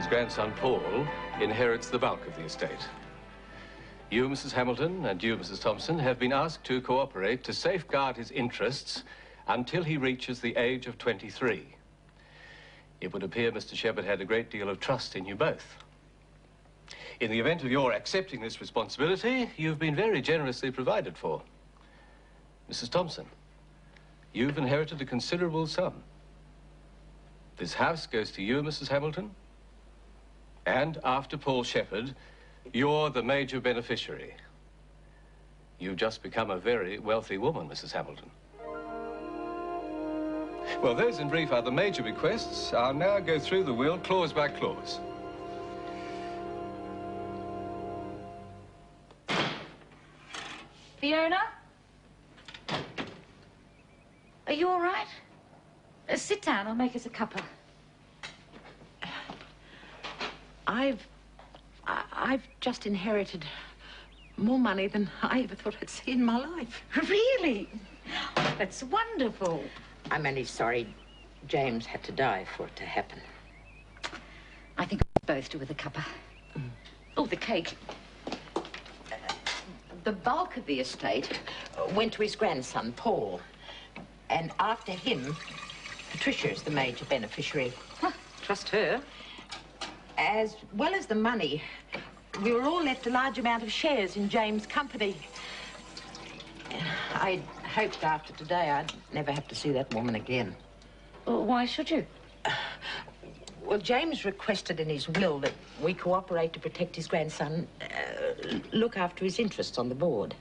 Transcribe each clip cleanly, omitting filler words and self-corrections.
his grandson, Paul, inherits the bulk of the estate. You, Mrs. Hamilton, and you, Mrs. Thompson, have been asked to cooperate to safeguard his interests until he reaches the age of 23. It would appear Mr. Shepherd had a great deal of trust in you both. In the event of your accepting this responsibility, you've been very generously provided for. Mrs. Thompson, you've inherited a considerable sum. This house goes to you, Mrs. Hamilton. And after Paul Shepherd, you're the major beneficiary. You've just become a very wealthy woman, Mrs. Hamilton. Well, those in brief are the major bequests. I'll now go through the will clause by clause. Fiona? Are you all right? Sit down, I'll make us a cuppa. I've just inherited more money than I ever thought I'd see in my life. Really? Oh, that's wonderful. I'm only sorry James had to die for it to happen. I think we both do with a cuppa. Oh, the cake. The bulk of the estate went to his grandson, Paul. And after him, Patricia is the major beneficiary. Huh, trust her. As well as the money, we were all left a large amount of shares in James' company. I hoped after today I'd never have to see that woman again. Well, why should you? Well, James requested in his will that we cooperate to protect his grandson, look after his interests on the board.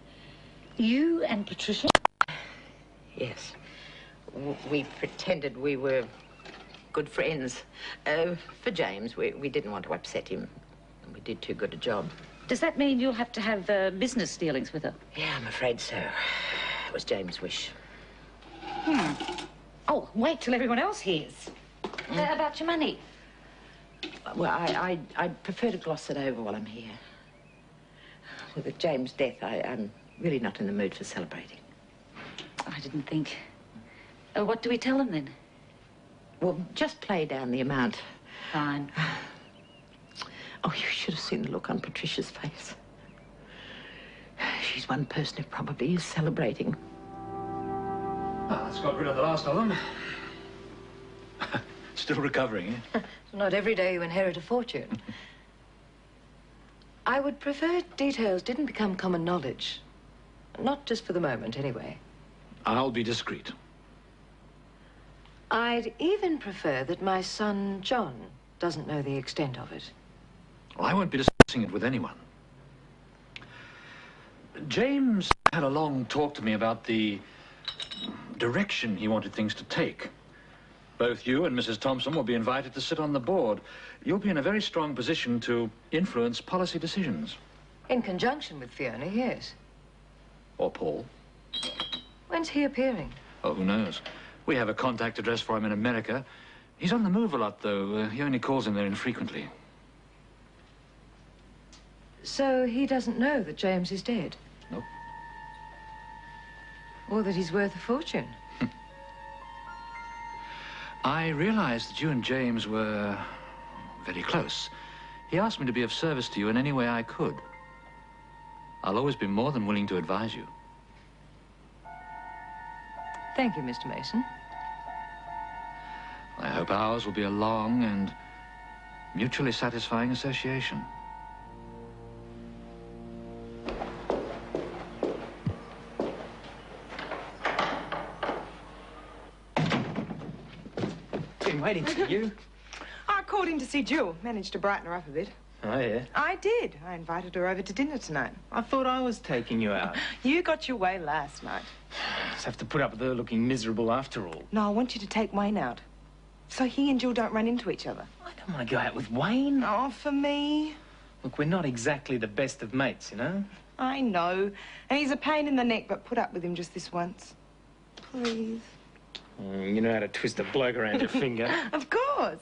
You and Patricia? Yes. We pretended we were good friends. For James, we didn't want to upset him. We did too good a job. Does that mean you'll have to have business dealings with her? Yeah, I'm afraid so. It was James' wish. Oh, wait till everyone else hears. About your money. Well, I'd prefer to gloss it over while I'm here. With James' death, I'm really not in the mood for celebrating. I didn't think. What do we tell them, then? Well, just play down the amount. Fine. Oh, you should have seen the look on Patricia's face. She's one person who probably is celebrating. Well, that's got rid of the last of them. Still recovering, eh? Not every day you inherit a fortune. I would prefer details didn't become common knowledge. Not just for the moment, anyway. I'll be discreet. I'd even prefer that my son, John, doesn't know the extent of it. Well, I won't be discussing it with anyone. James had a long talk to me about the direction he wanted things to take. Both you and Mrs. Thompson will be invited to sit on the board. You'll be in a very strong position to influence policy decisions. In conjunction with Fiona, yes. Or Paul. When's he appearing? Oh, who knows? We have a contact address for him in America. He's on the move a lot, though. He only calls in there infrequently. So he doesn't know that James is dead? Nope. Or that he's worth a fortune? I realized that you and James were very close. He asked me to be of service to you in any way I could. I'll always be more than willing to advise you. Thank you, Mr. Mason. I hope ours will be a long and mutually satisfying association. Been waiting for you. I called in to see Jill. Managed to brighten her up a bit. Oh, yeah? I did. I invited her over to dinner tonight. I thought I was taking you out. You got your way last night. Just have to put up with her looking miserable after all. No, I want you to take Wayne out. So he and Jill don't run into each other. I don't want to go out with Wayne. Oh, for me. Look, we're not exactly the best of mates, you know? I know. And he's a pain in the neck, but put up with him just this once. Please. You know how to twist a bloke around your finger. Of course.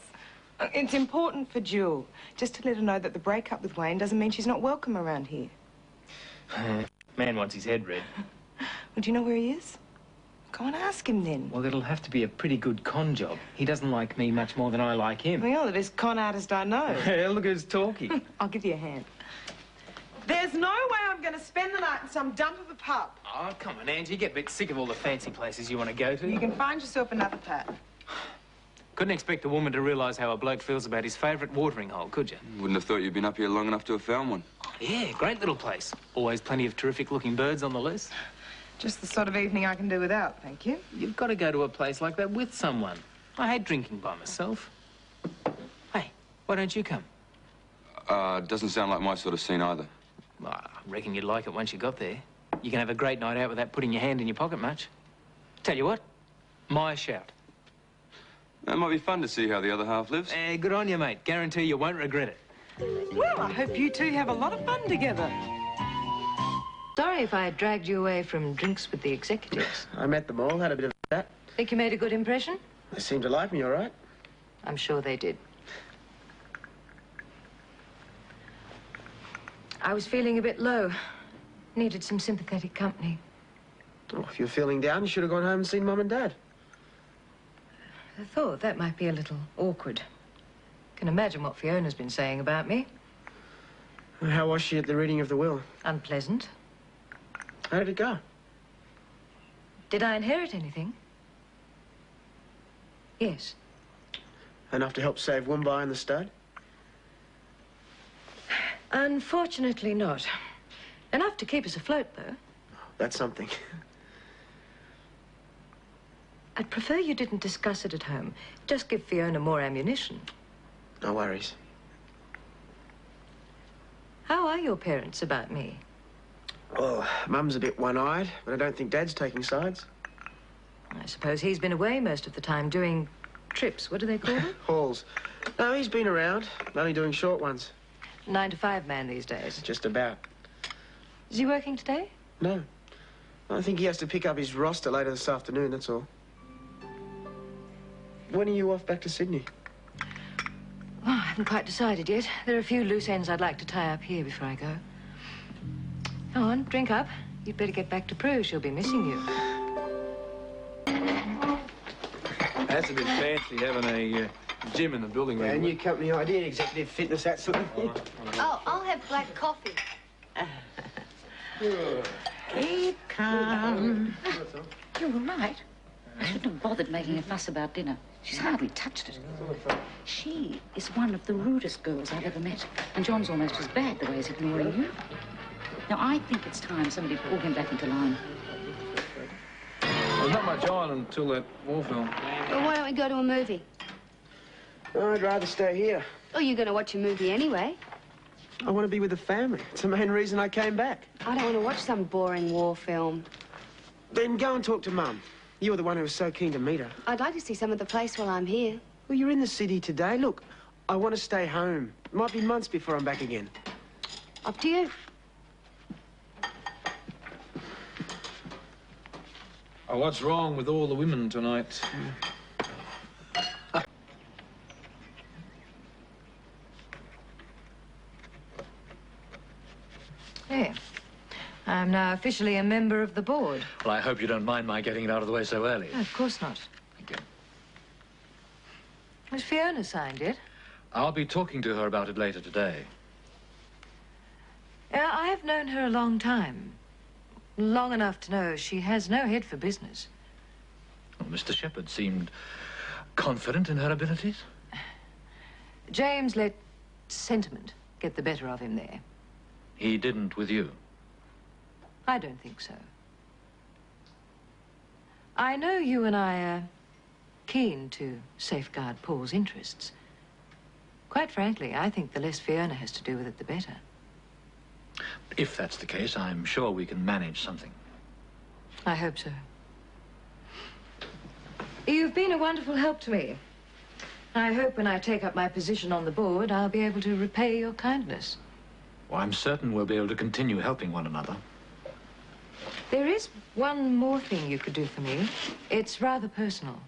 It's important for Jill. Just to let her know that the breakup with Wayne doesn't mean she's not welcome around here. Man wants his head read. Well, do you know where he is? Go and ask him then. Well, it'll have to be a pretty good con job. He doesn't like me much more than I like him. Well, you're the best con artist I know. Look who's talking. I'll give you a hand. There's no way I'm going to spend the night in some dump of a pub. Oh, come on, Angie. You get a bit sick of all the fancy places you want to go to. You can find yourself another Pat. Couldn't expect a woman to realise how a bloke feels about his favourite watering hole, could you? Wouldn't have thought you'd been up here long enough to have found one. Yeah, great little place. Always plenty of terrific-looking birds on the loose. Just the sort of evening I can do without, thank you. You've got to go to a place like that with someone. I hate drinking by myself. Hey, why don't you come? Doesn't sound like my sort of scene either. Well, I reckon you'd like it once you got there. You can have a great night out without putting your hand in your pocket much. Tell you what, my shout. That might be fun to see how the other half lives. Good on you, mate. Guarantee you won't regret it. Well, I hope you two have a lot of fun together. Sorry if I dragged you away from drinks with the executives. I met them all, had a bit of that. Think you made a good impression? They seemed to like me, all right. I'm sure they did. I was feeling a bit low. Needed some sympathetic company. Oh, if you're feeling down, you should have gone home and seen Mum and Dad. I thought that might be a little awkward. Can imagine what Fiona's been saying about me. How was she at the reading of the will? Unpleasant. How did it go? Did I inherit anything? Yes. Enough to help save Woombye and the stud? Unfortunately not. Enough to keep us afloat, though. That's something. I'd prefer you didn't discuss it at home. Just give Fiona more ammunition. No worries. How are your parents about me? Well, Mum's a bit one-eyed, but I don't think Dad's taking sides. I suppose he's been away most of the time doing trips. What do they call them? Halls. No, he's been around, only doing short ones. 9-to-5 man these days. Just about. Is he working today? No. I think he has to pick up his roster later this afternoon, that's all. When are you off back to Sydney? Oh, I haven't quite decided yet. There are a few loose ends I'd like to tie up here before I go. Come on, drink up. You'd better get back to Prue. She'll be missing you. That's a bit fancy, having a gym in the building. Yeah, new company idea, executive fitness, that sort of thing. Oh, I'll have black coffee. Keep calm. You were right. I shouldn't have bothered making a fuss about dinner. She's hardly touched it. She is one of the rudest girls I've ever met. And John's almost as bad the way he's ignoring you. Now, I think it's time somebody pulled him back into line. There's not much on until that war film. Well, why don't we go to a movie? I'd rather stay here. Oh, you're going to watch a movie anyway. I want to be with the family. It's the main reason I came back. I don't want to watch some boring war film. Then go and talk to Mum. You were the one who was so keen to meet her. I'd like to see some of the place while I'm here. Well, you're in the city today. Look, I want to stay home. It might be months before I'm back again. Up to you. Oh, what's wrong with all the women tonight? There. I'm now officially a member of the board. Well, I hope you don't mind my getting it out of the way so early. No, of course not. Thank you. Has Fiona signed yet? I'll be talking to her about it later today. I have known her a long time. Long enough to know she has no head for business. Well, Mr. Shepherd seemed confident in her abilities. James let sentiment get the better of him there. He didn't with you. I don't think so. I know you and I are keen to safeguard Paul's interests. Quite frankly, I think the less Fiona has to do with it, the better. If that's the case, I'm sure we can manage something. I hope so. You've been a wonderful help to me. I hope when I take up my position on the board, I'll be able to repay your kindness. Well, I'm certain we'll be able to continue helping one another. There is one more thing you could do for me. It's rather personal.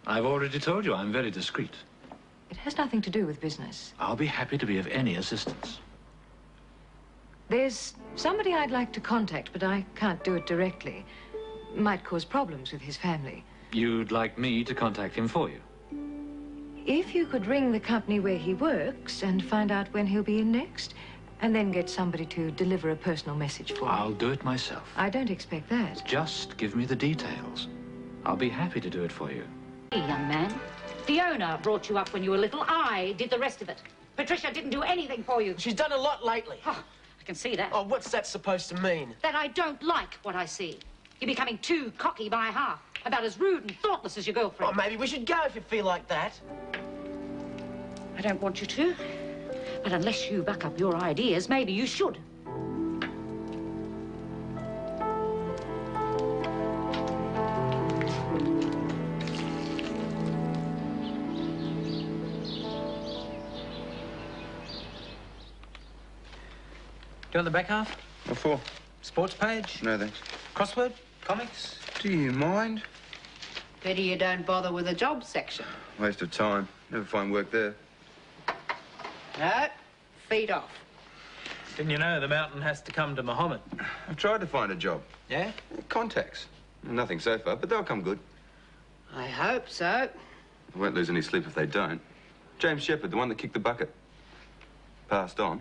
I've already told you I'm very discreet. It has nothing to do with business. I'll be happy to be of any assistance. There's somebody I'd like to contact, but I can't do it directly. might cause problems with his family. You'd like me to contact him for you? If you could ring the company where he works and find out when he'll be in next, and then get somebody to deliver a personal message for I'll him. do it myself. I don't expect that. Just give me the details. I'll be happy to do it for you. Hey, young man. Fiona brought you up when you were little. I did the rest of it. Patricia didn't do anything for you. She's done a lot lately. Oh, I can see that. Oh, what's that supposed to mean? That I don't like what I see. You're becoming too cocky by half. About as rude and thoughtless as your girlfriend. Oh, maybe we should go if you feel like that. I don't want you to. But unless you back up your ideas, maybe you should. Do you want the back half? What for? Sports page? No, thanks. Crossword? Comics? Do you mind? Pity you don't bother with the job section. Waste of time. Never find work there. No, feet off. Didn't you know the mountain has to come to Muhammad? I've tried to find a job. Yeah? Contacts. Nothing so far, but they'll come good. I hope so. I won't lose any sleep if they don't. James Shepherd, the one that kicked the bucket, passed on.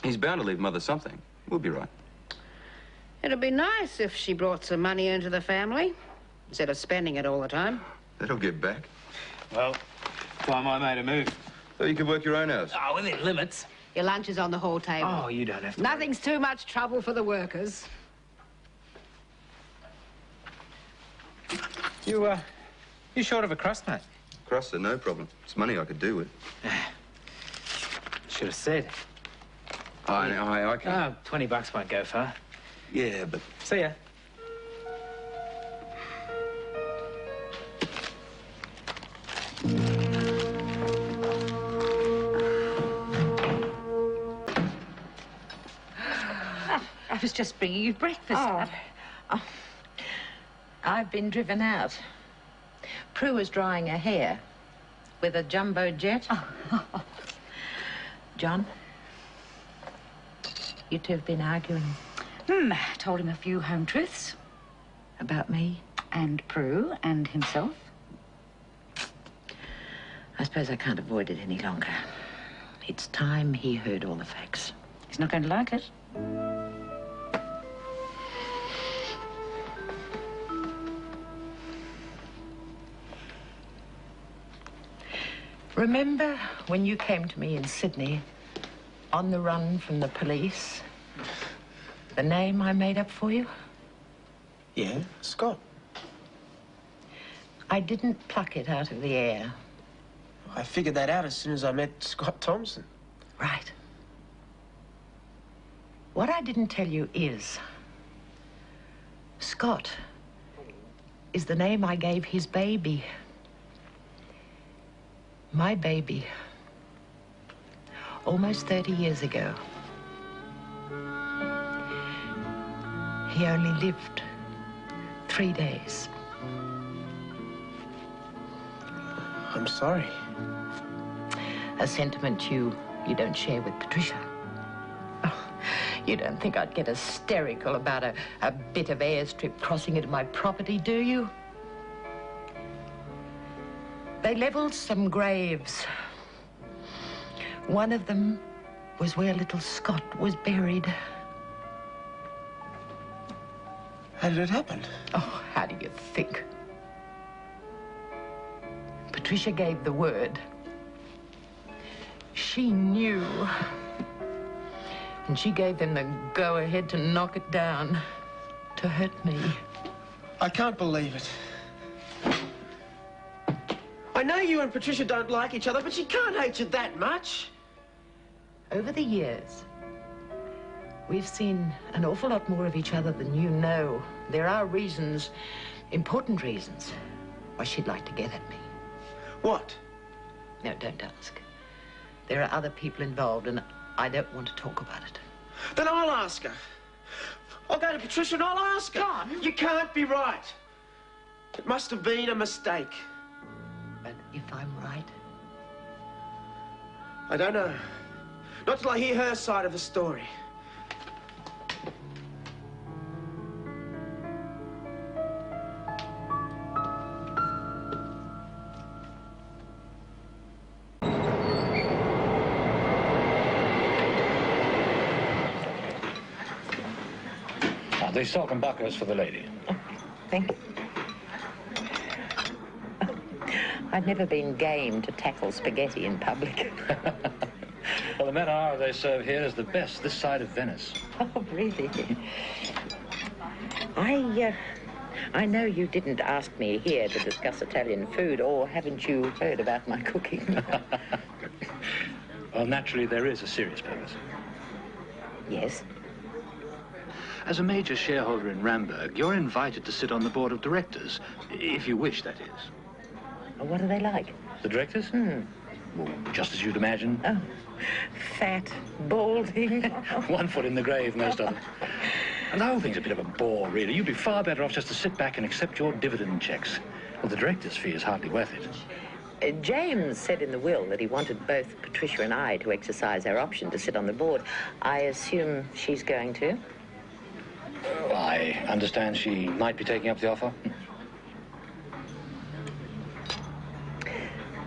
He's bound to leave Mother something. We'll be right. It'd be nice if she brought some money into the family, instead of spending it all the time. That'll get back. Well, time I made a move. So you could work your own hours. Oh, within limits. Your lunch is on the hall table. Oh, you don't have to. Nothing's too much trouble for the workers. You short of a crust, mate? Crust, no problem. It's money I could do with. Should have said. I can. Oh, $20 won't go far. Yeah, but... See ya. I was just bringing you breakfast. I've been driven out. Prue was drying her hair with a jumbo jet. John, you two have been arguing. Told him a few home truths. About me? And Prue and himself. I suppose I can't avoid it any longer. It's time he heard all the facts. He's not going to like it. Remember when you came to me in Sydney, on the run from the police? The name I made up for you? Yeah, Scott. I didn't pluck it out of the air. I figured that out as soon as I met Scott Thompson. Right. What I didn't tell you is, Scott is the name I gave his baby. My baby. Almost 30 years ago. He only lived 3 days. I'm sorry. A sentiment you don't share with Patricia. Oh, you don't think I'd get hysterical about a bit of airstrip crossing into my property, do you? They leveled some graves. One of them was where little Scott was buried. How did it happen? Oh, how do you think? Patricia gave the word. She knew. And she gave them the go-ahead to knock it down, to hurt me. I can't believe it. I know you and Patricia don't like each other, but she can't hate you that much. Over the years, we've seen an awful lot more of each other than you know. There are reasons, important reasons, why she'd like to get at me. What? No, don't ask. There are other people involved, and I don't want to talk about it. Then I'll ask her. I'll go to Patricia and I'll ask her. John! You can't be right. It must have been a mistake. But if I'm right? I don't know. Not till I hear her side of the story. The salt and buckers for the lady. Thank you. I've never been game to tackle spaghetti in public. Well, the menard they serve here is the best this side of Venice. Oh, really? I know you didn't ask me here to discuss Italian food, or haven't you heard about my cooking? Well, naturally, there is a serious purpose. Yes? As a major shareholder in Ramberg, you're invited to sit on the board of directors, if you wish, that is. What are they like? The directors? Well, just as you'd imagine. Oh, fat, balding. 1 foot in the grave, most of them. And the whole thing's a bit of a bore, really. You'd be far better off just to sit back and accept your dividend checks. Well, the director's fee is hardly worth it. James said in the will that he wanted both Patricia and I to exercise our option to sit on the board. I assume she's going to? Oh, I understand she might be taking up the offer.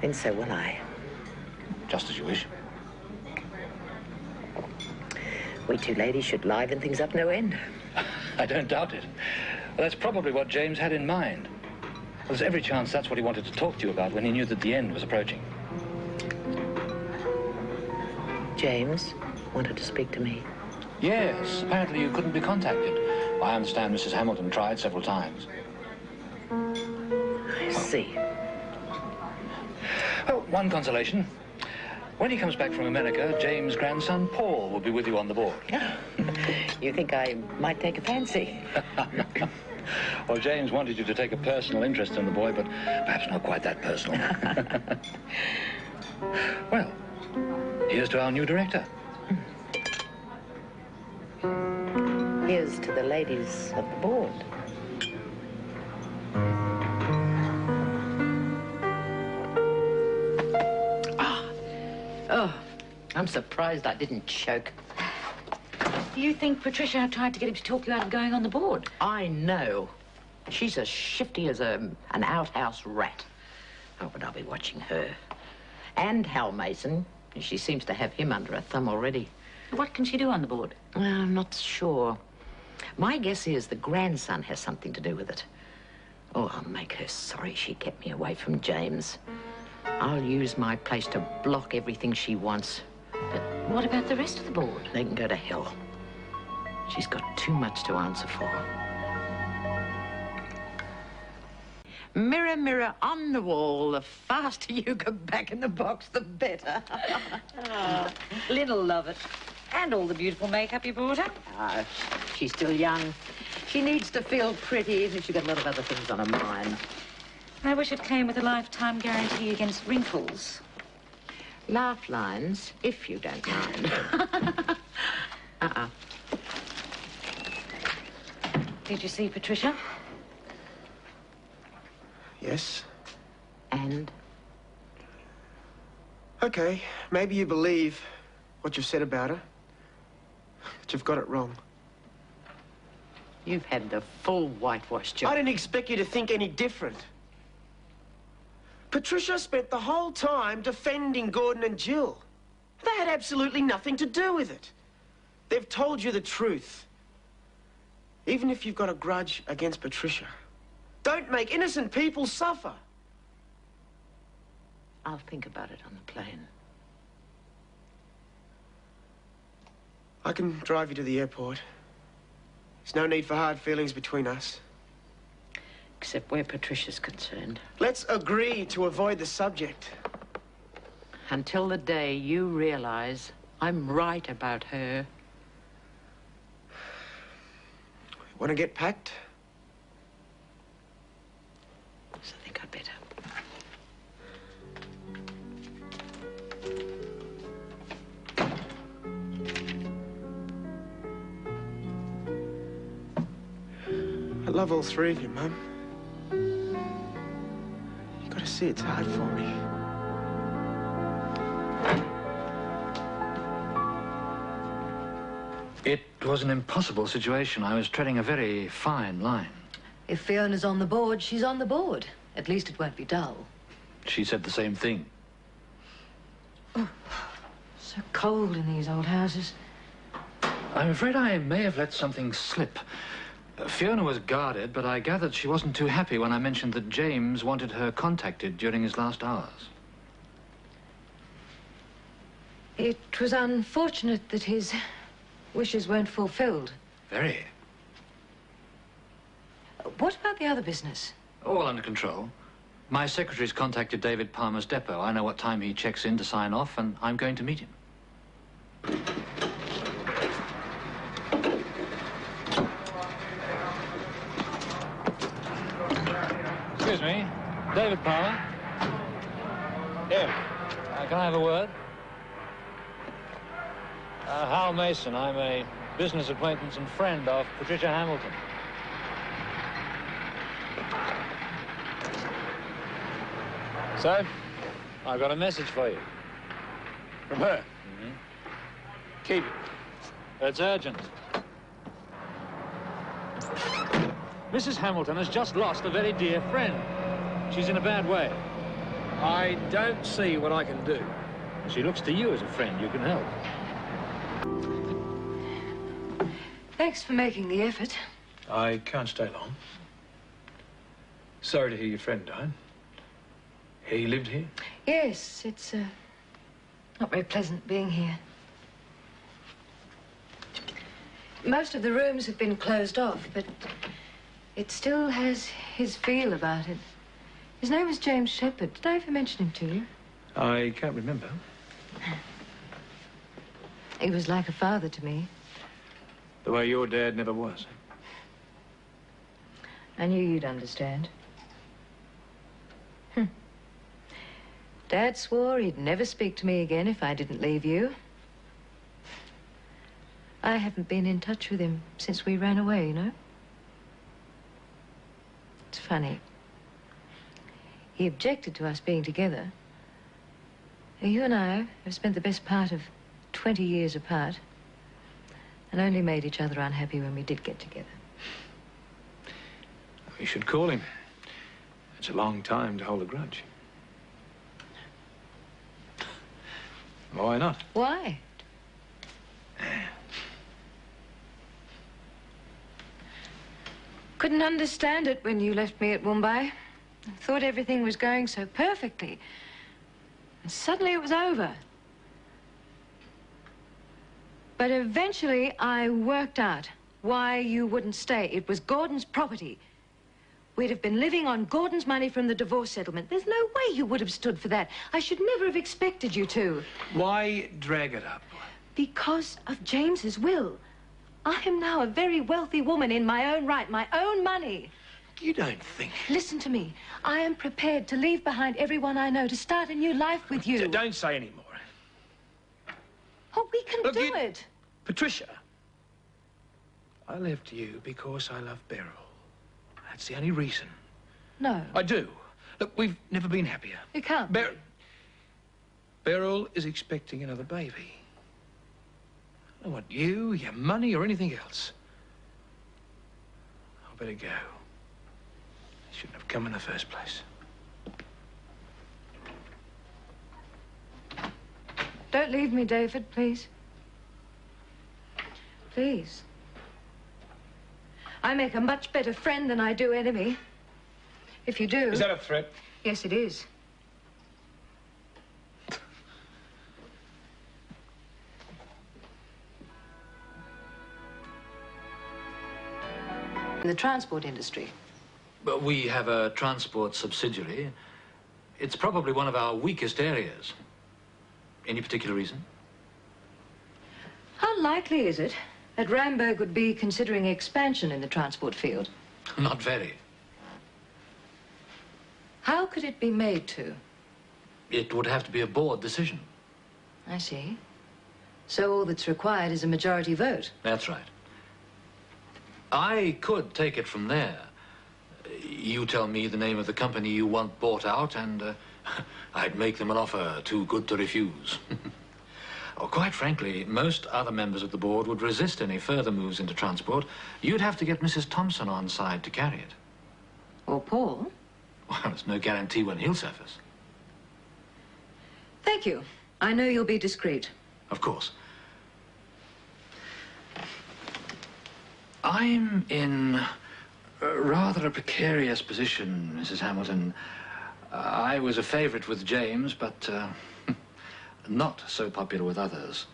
Then so will I. Just as you wish. We two ladies should liven things up no end. I don't doubt it. Well, that's probably what James had in mind. There's every chance that's what he wanted to talk to you about when he knew that the end was approaching. James wanted to speak to me. Yes, apparently you couldn't be contacted. I understand Mrs. Hamilton tried several times. I see. Well, one consolation. When he comes back from America, James' grandson Paul will be with you on the board. You think I might take a fancy? Well, James wanted you to take a personal interest in the boy, but perhaps not quite that personal. Well, here's to our new director. Here's to the ladies of the board. Oh, I'm surprised I didn't choke. You think Patricia tried to get him to talk you out of going on the board? I know. She's as shifty as an outhouse rat. Oh, but I'll be watching her. And Hal Mason. She seems to have him under her thumb already. What can she do on the board? I'm not sure. My guess is the grandson has something to do with it. Oh, I'll make her sorry she kept me away from James. I'll use my place to block everything she wants. But what about the rest of the board? They can go to hell. She's got too much to answer for. Mirror, mirror on the wall, the faster you go back in the box, the better. Oh, Lynn'll love it. And all the beautiful makeup you bought her. Oh, she's still young. She needs to feel pretty, even if she's got a lot of other things on her mind. I wish it came with a lifetime guarantee against wrinkles. Laugh lines, if you don't mind. Did you see Patricia? Yes. And? Okay, maybe you believe what you've said about her, but you've got it wrong. You've had the full whitewash job. I didn't expect you to think any different. Patricia spent the whole time defending Gordon and Jill. They had absolutely nothing to do with it. They've told you the truth. Even if you've got a grudge against Patricia, don't make innocent people suffer. I'll think about it on the plane. I can drive you to the airport. There's no need for hard feelings between us. Except where Patricia's concerned. Let's agree to avoid the subject. Until the day you realize I'm right about her. Want to get packed? So I think I'd better. I love all three of you, Mum. You gotta see it's hard for me. It was an impossible situation. I was treading a very fine line. If Fiona's on the board, she's on the board. At least it won't be dull. She said the same thing. Oh, so cold in these old houses. I'm afraid I may have let something slip. Fiona was guarded, but I gathered she wasn't too happy when I mentioned that James wanted her contacted during his last hours. It was unfortunate that his wishes weren't fulfilled. Very. What about the other business? All under control. My secretary's contacted David Palmer's depot. I know what time he checks in to sign off, and I'm going to meet him. Excuse me, David Palmer. Yeah. Can I have a word? Hal Mason. I'm a business acquaintance and friend of Patricia Hamilton. So, I've got a message for you. From her? Mm-hmm. Keep it. It's urgent. Mrs. Hamilton has just lost a very dear friend. She's in a bad way. I don't see what I can do. She looks to you as a friend you can help. Thanks for making the effort. I can't stay long. Sorry to hear your friend died. He lived here? Yes, it's not very pleasant being here. Most of the rooms have been closed off, but it still has his feel about it. His name was James Shepherd. Did I ever mention him to you? I can't remember. He was like a father to me. The way your dad never was. I knew you'd understand. Dad swore he'd never speak to me again if I didn't leave you. I haven't been in touch with him since we ran away, you know? It's funny. He objected to us being together. You and I have spent the best part of 20 years apart and only made each other unhappy when we did get together. You should call him. It's a long time to hold a grudge. Why not? Why? Couldn't understand it when you left me at Mumbai. I thought everything was going so perfectly. And suddenly it was over. But eventually I worked out why you wouldn't stay. It was Gordon's property. We'd have been living on Gordon's money from the divorce settlement. There's no way you would have stood for that. I should never have expected you to. Why drag it up? Because of James's will. I am now a very wealthy woman in my own right, my own money. You don't think... Listen to me. I am prepared to leave behind everyone I know to start a new life with you. Don't say any more. Oh, we can Look, do it. Patricia, I left you because I love Beryl. That's the only reason. No. I do. Look, we've never been happier. You can't. Beryl is expecting another baby. I don't want you, your money, or anything else. I better go. I shouldn't have come in the first place. Don't leave me, David, please. Please. I make a much better friend than I do enemy. If you do... Is that a threat? Yes, it is. In the transport industry. But we have a transport subsidiary. It's probably one of our weakest areas. Any particular reason? How likely is it that Ramberg would be considering expansion in the transport field? Not very. How could it be made to? It would have to be a board decision. I see. So all that's required is a majority vote. That's right. I could take it from there. You tell me the name of the company you want bought out, and I'd make them an offer too good to refuse. Oh, quite frankly, most other members of the board would resist any further moves into transport. You'd have to get Mrs. Thompson on side to carry it. Or Paul? Well, there's no guarantee when he'll surface. Thank you. I know you'll be discreet. Of course. I'm in rather a precarious position, Mrs. Hamilton. I was a favorite with James, but not so popular with others.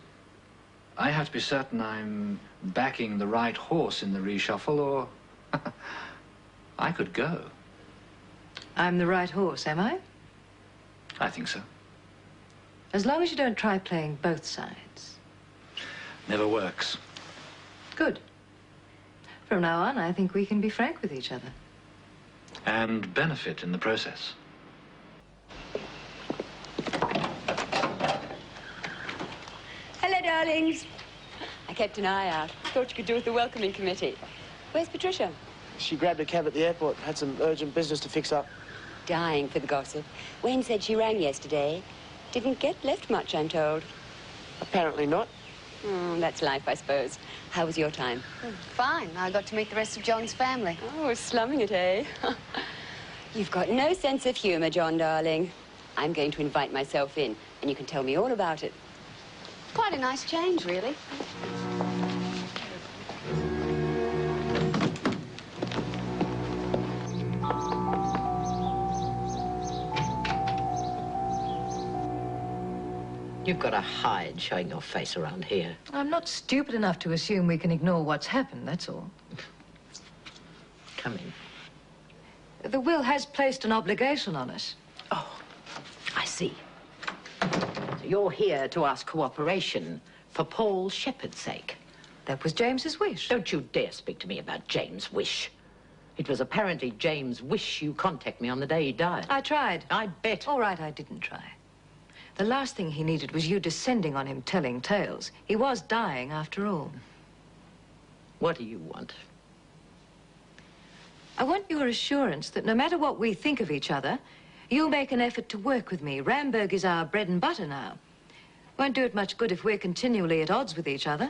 I have to be certain I'm backing the right horse in the reshuffle, or I could go. I'm the right horse, am I? I think so. As long as you don't try playing both sides. Never works. Good. From now on, I think we can be frank with each other. And benefit in the process. Hello, darlings. I kept an eye out. Thought you could do with the welcoming committee. Where's Patricia? She grabbed a cab at the airport. Had some urgent business to fix up. Dying for the gossip. Wayne said she rang yesterday. Didn't get left much, I'm told. Apparently not. That's life, I suppose. How was your time? Fine. I got to meet the rest of John's family. Oh, slumming it, eh? You've got no sense of humor, John, darling. I'm going to invite myself in, and you can tell me all about it. Quite a nice change, really. You've got to hide showing your face around here. I'm not stupid enough to assume we can ignore what's happened, that's all. Come in. The will has placed an obligation on us. Oh, I see. So you're here to ask cooperation for Paul Shepherd's sake. That was James's wish. Don't you dare speak to me about James' wish. It was apparently James' wish you contact me on the day he died. I tried. I bet. All right, I didn't try. The last thing he needed was you descending on him telling tales. He was dying, after all. What do you want? I want your assurance that no matter what we think of each other, you'll make an effort to work with me. Ramberg is our bread and butter now. Won't do it much good if we're continually at odds with each other.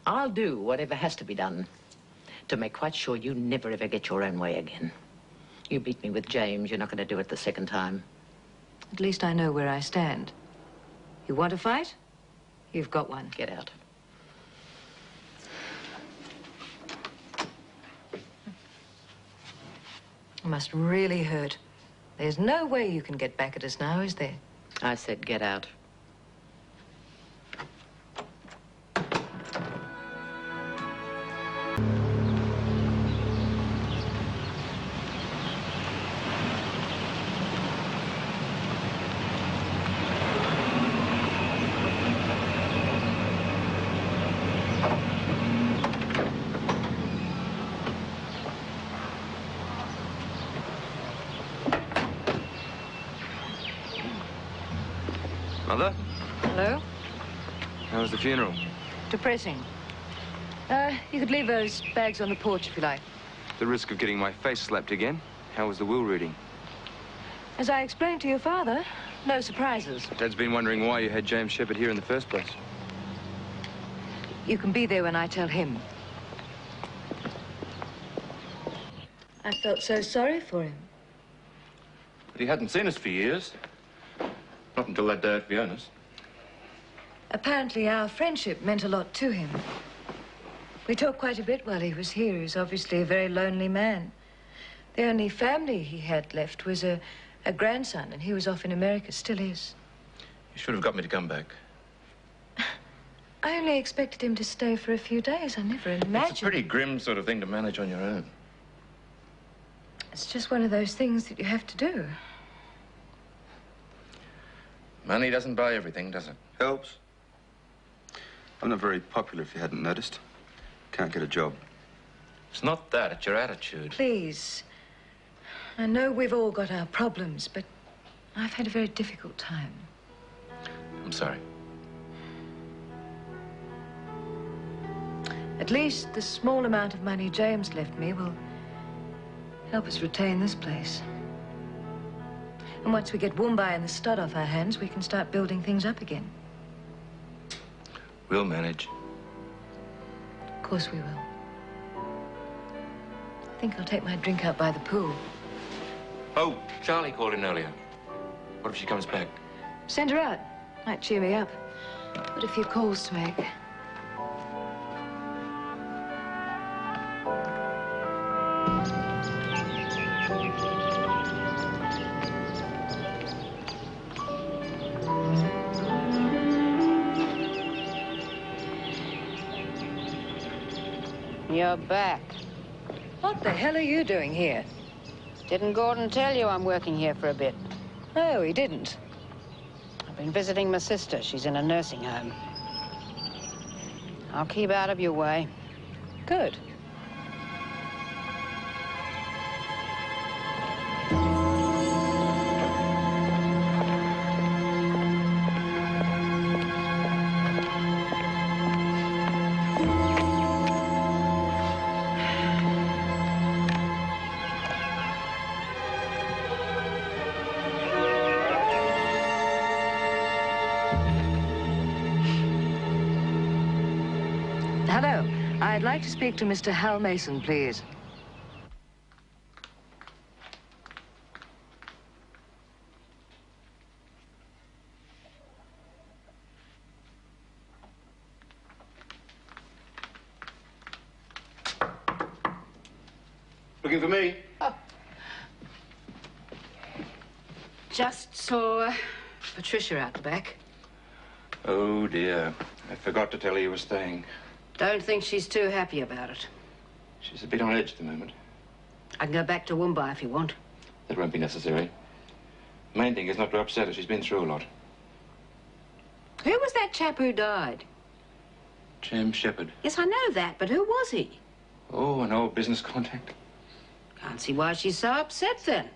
I'll do whatever has to be done to make quite sure you never ever get your own way again. You beat me with James, you're not going to do it the second time. At least I know where I stand. You want a fight? You've got one. Get out. It must really hurt. There's no way you can get back at us now, is there? I said get out. Mother? Hello? How was the funeral? Depressing. You could leave those bags on the porch if you like. The risk of getting my face slapped again. How was the will reading? As I explained to your father, no surprises. Dad's been wondering why you had James Shepherd here in the first place. You can be there when I tell him. I felt so sorry for him. But he hadn't seen us for years. Not until that day at Fiona's. Apparently, our friendship meant a lot to him. We talked quite a bit while he was here. He was obviously a very lonely man. The only family he had left was a grandson, and he was off in America, still is. You should have got me to come back. I only expected him to stay for a few days. I never imagined... It's a pretty grim sort of thing to manage on your own. It's just one of those things that you have to do. Money doesn't buy everything, does it? Helps. I'm not very popular, if you hadn't noticed. Can't get a job. It's not that, it's your attitude. Please. I know we've all got our problems, but I've had a very difficult time. I'm sorry. At least the small amount of money James left me will help us retain this place. And once we get Woombai and the stud off our hands, we can start building things up again. We'll manage. Of course we will. I think I'll take my drink out by the pool. Oh, Charlie called in earlier. What if she comes back? Send her out. Might cheer me up. Got a few calls to make. You're back. What the hell are you doing here? Didn't Gordon tell you I'm working here for a bit? No, he didn't. I've been visiting my sister. She's in a nursing home. I'll keep out of your way. Good. Hello. I'd like to speak to Mr. Hal Mason, please. Looking for me? Just saw Patricia out the back. Oh, dear. I forgot to tell her you were staying. Don't think she's too happy about it. She's a bit on edge at the moment. I can go back to Woombai if you want. That won't be necessary. Main thing is not to upset her. She's been through a lot. Who was that chap who died? James Shepherd. Yes, I know that, but who was he? Oh, an old business contact. Can't see why she's so upset then.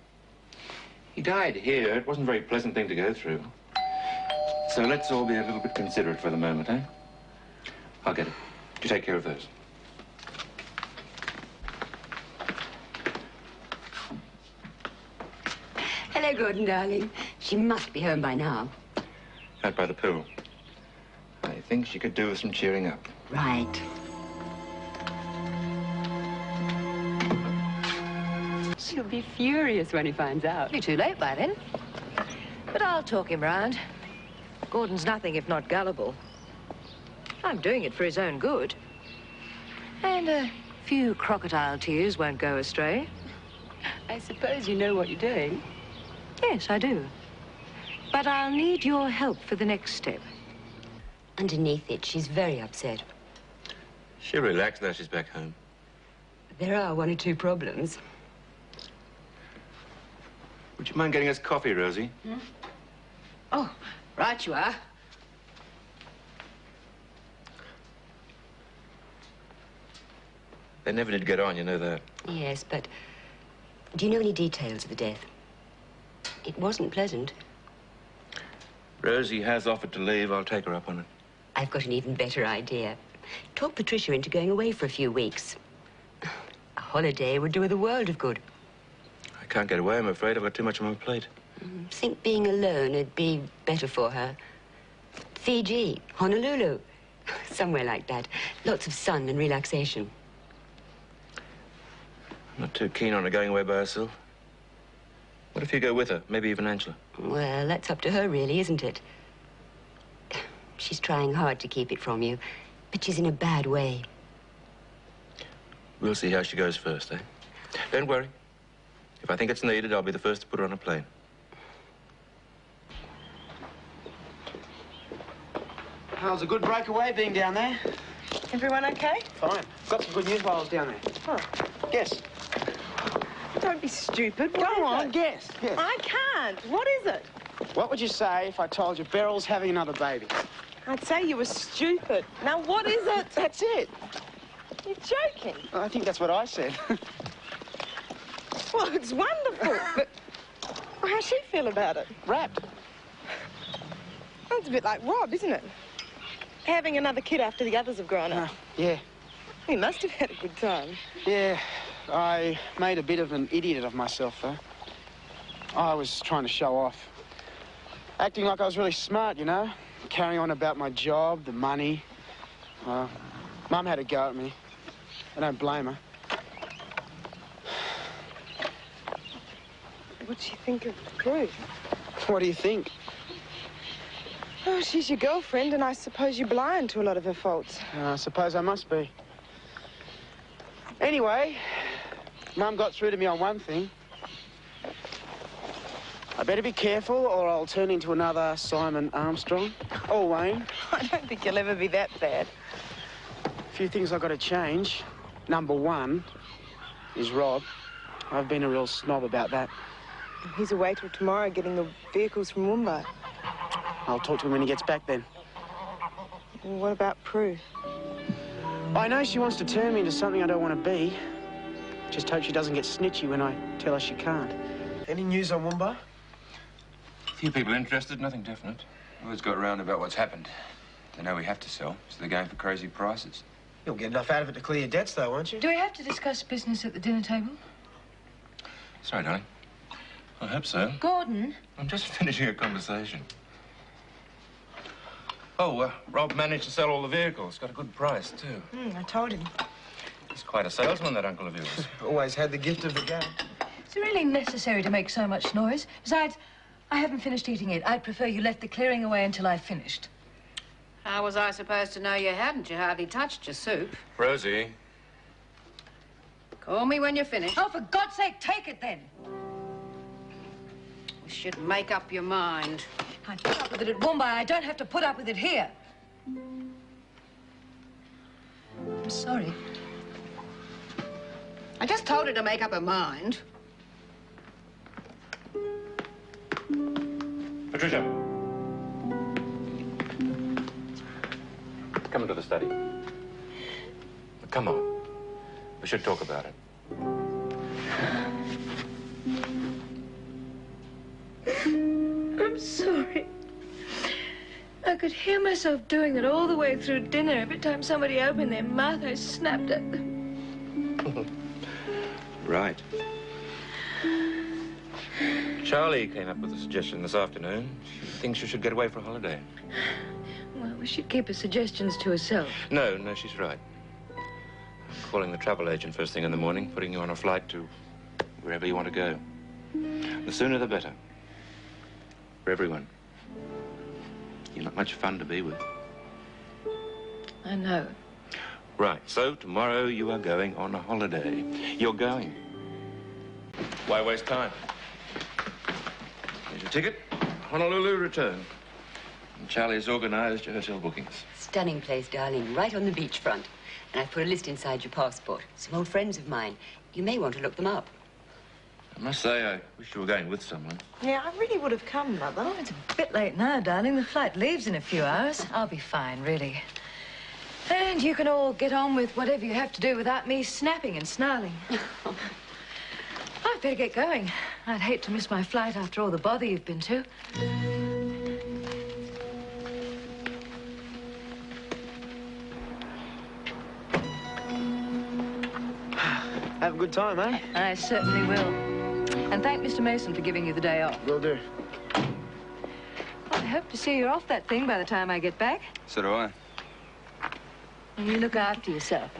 He died here. It wasn't a very pleasant thing to go through. So let's all be a little bit considerate for the moment, eh? I'll get it. You take care of those. Hello, Gordon, darling. She must be home by now. Out by the pool. I think she could do with some cheering up. Right. She'll be furious when he finds out. Be too late by then. But I'll talk him round. Gordon's nothing if not gullible. I'm doing it for his own good. And a few crocodile tears won't go astray. I suppose you know what you're doing. Yes, I do. But I'll need your help for the next step. Underneath it, she's very upset. She'll relax now she's back home. There are one or two problems. Would you mind getting us coffee, Rosie? Hmm? Oh, right you are. They never did get on, you know that. Yes, but do you know any details of the death? It wasn't pleasant. Rosie has offered to leave. I'll take her up on it. I've got an even better idea. Talk Patricia into going away for a few weeks. A holiday would do her the world of good. I can't get away, I'm afraid. I've got too much on my plate. Think being alone would be better for her. Fiji, Honolulu, somewhere like that. Lots of sun and relaxation. I'm not too keen on her going away by herself. What if you go with her? Maybe even Angela? Well, that's up to her, really, isn't it? She's trying hard to keep it from you, but she's in a bad way. We'll see how she goes first, eh? Don't worry. If I think it's needed, I'll be the first to put her on a plane. How's a good breakaway being down there? Everyone okay? Fine. Got some good news while I was down there. Oh. Guess. Don't be stupid. Go on, guess. Guess. I can't. What is it? What would you say if I told you Beryl's having another baby? I'd say you were stupid. Now, what is it? That's it. You're joking. I think that's what I said. Well, it's wonderful, but how's she feel about it? Wrapped. That's a bit like Rob, isn't it? Having another kid after the others have grown up. Yeah. He must have had a good time. Yeah. I made a bit of an idiot of myself, though. I was trying to show off. Acting like I was really smart, you know? Carrying on about my job, the money. Mum had a go at me. I don't blame her. What'd she think of Ruth? What do you think? Oh, she's your girlfriend, and I suppose you're blind to a lot of her faults. I suppose I must be. Anyway, Mum got through to me on one thing. I better be careful or I'll turn into another Simon Armstrong. Or Wayne. I don't think you'll ever be that bad. A few things I've got to change. Number one is Rob. I've been a real snob about that. He's away till tomorrow getting the vehicles from Woomba. I'll talk to him when he gets back then. Well, what about Prue? I know she wants to turn me into something I don't want to be. Just hope she doesn't get snitchy when I tell her she can't. Any news on Woomba? A few people interested, nothing definite. Word's got round about what's happened. They know we have to sell, so they're going for crazy prices. You'll get enough out of it to clear your debts, though, won't you? Do we have to discuss business at the dinner table? Sorry, darling. I hope so. Gordon? I'm just finishing a conversation. Oh, Rob managed to sell all the vehicles. Got a good price, too. I told him. He's quite a salesman, that uncle of yours. Always had the gift of the gab. Is it really necessary to make so much noise? Besides, I haven't finished eating it. I'd prefer you left the clearing away until I've finished. How was I supposed to know you hadn't? You hardly touched your soup. Rosie. Call me when you're finished. Oh, for God's sake, take it then. You should make up your mind. I put up with it at Woomba. I don't have to put up with it here. I'm sorry. I just told her to make up her mind. Patricia. Come into the study. Come on. We should talk about it. I'm sorry. I could hear myself doing it all the way through dinner. Every time somebody opened their mouth, I snapped at them. Right. Charlie came up with a suggestion this afternoon. She thinks you should get away for a holiday. Well, we should keep her suggestions to herself. No, she's right. I'm calling the travel agent first thing in the morning, putting you on a flight to wherever you want to go. The sooner the better. For everyone. You're not much fun to be with. I know. Right, so tomorrow you are going on a holiday. You're going. Why waste time? Here's your ticket. Honolulu return. And Charlie's organised your hotel bookings. Stunning place, darling, right on the beachfront. And I've put a list inside your passport. Some old friends of mine. You may want to look them up. I must say, I wish you were going with someone. Yeah, I really would have come, Mother. Oh, it's a bit late now, darling. The flight leaves in a few hours. I'll be fine, really. And you can all get on with whatever you have to do without me snapping and snarling. I'd better get going. I'd hate to miss my flight after all the bother you've been to. Have a good time, eh? I certainly will. And thank Mr. Mason for giving you the day off. Will do. Well, I hope to see you off that thing by the time I get back. So do I. And you look after yourself.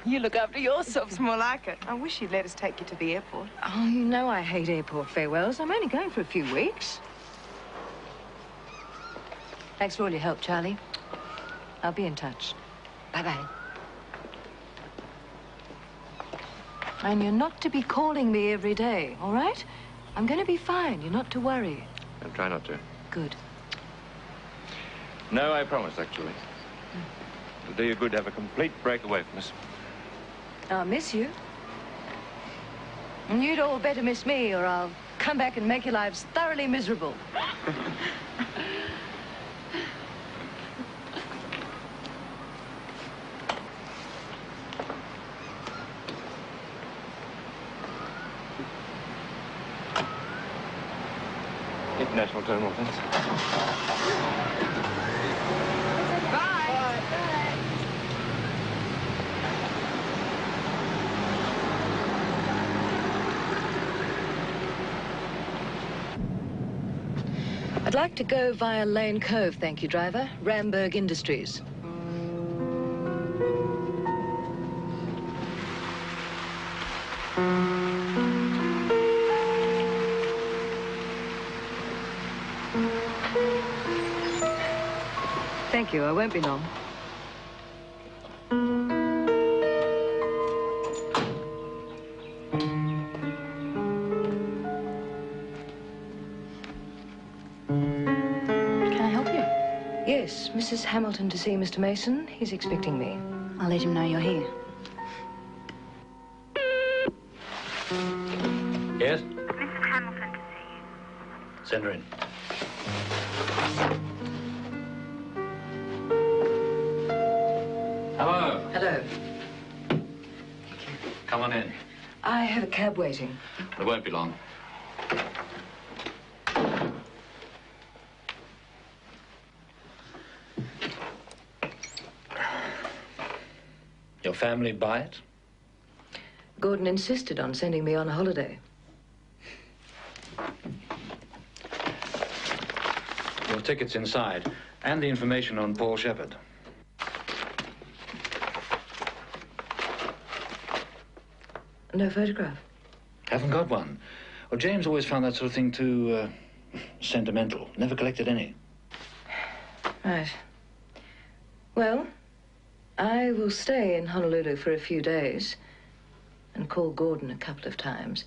You look after yourself's more like it. I wish you'd let us take you to the airport. Oh, you know I hate airport farewells. I'm only going for a few weeks. Thanks for all your help, Charlie. I'll be in touch. Bye-bye. And you're not to be calling me every day, all right? I'm going to be fine. You're not to worry. I'll try not to. Good. No, I promise, actually. It'll do you good to have a complete break away from us. I'll miss you. And you'd all better miss me, or I'll come back and make your lives thoroughly miserable. International terminal, thanks. I'd like to go via Lane Cove, thank you, driver. Ramberg Industries. Thank you, I won't be long. Can I help you? Yes, Mrs. Hamilton to see Mr. Mason. He's expecting me. I'll let him know you're here. Send her in. Hello. Hello. Come on in. I have a cab waiting. It won't be long. Your family buy it? Gordon insisted on sending me on a holiday. Your ticket's inside, and the information on Paul Shepherd. No photograph? Haven't got one. Well, James always found that sort of thing too, sentimental. Never collected any. Right. Well, I will stay in Honolulu for a few days and call Gordon a couple of times.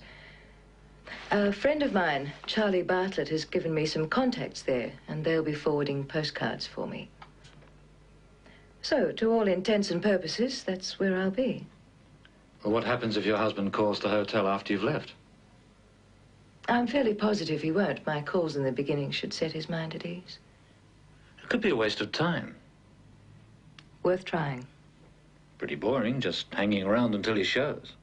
A friend of mine, Charlie Bartlett, has given me some contacts there, and they'll be forwarding postcards for me. So, to all intents and purposes, that's where I'll be. Well, what happens if your husband calls the hotel after you've left? I'm fairly positive he won't. My calls in the beginning should set his mind at ease. It could be a waste of time. Worth trying. Pretty boring, just hanging around until he shows.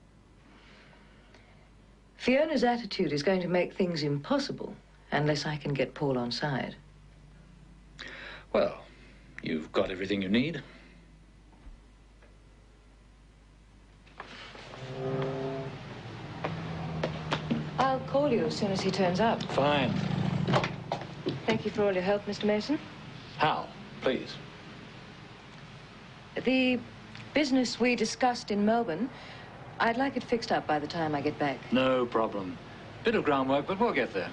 Fiona's attitude is going to make things impossible unless I can get Paul on side. Well, you've got everything you need. I'll call you as soon as he turns up. Fine. Thank you for all your help, Mr. Mason. How? Please. The business we discussed in Melbourne, I'd like it fixed up by the time I get back. No problem. Bit of groundwork, but we'll get there.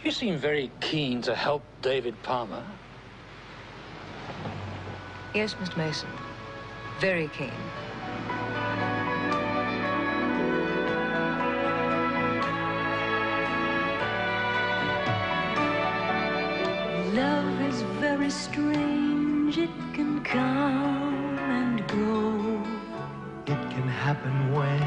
You seem very keen to help David Palmer. Yes, Mr. Mason. Very keen. Love is very strange. It can come and go. It can happen when...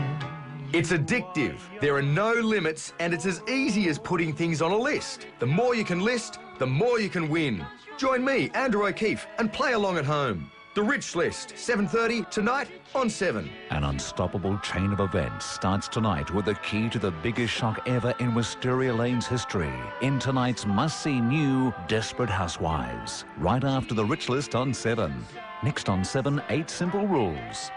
It's addictive. There are no limits, and it's as easy as putting things on a list. The more you can list, the more you can win. Join me, Andrew O'Keefe, and play along at home. The Rich List, 7:30 tonight on 7. An unstoppable chain of events starts tonight with the key to the biggest shock ever in Wisteria Lane's history in tonight's must-see new Desperate Housewives, right after The Rich List on 7. Next on 7, 8 simple rules.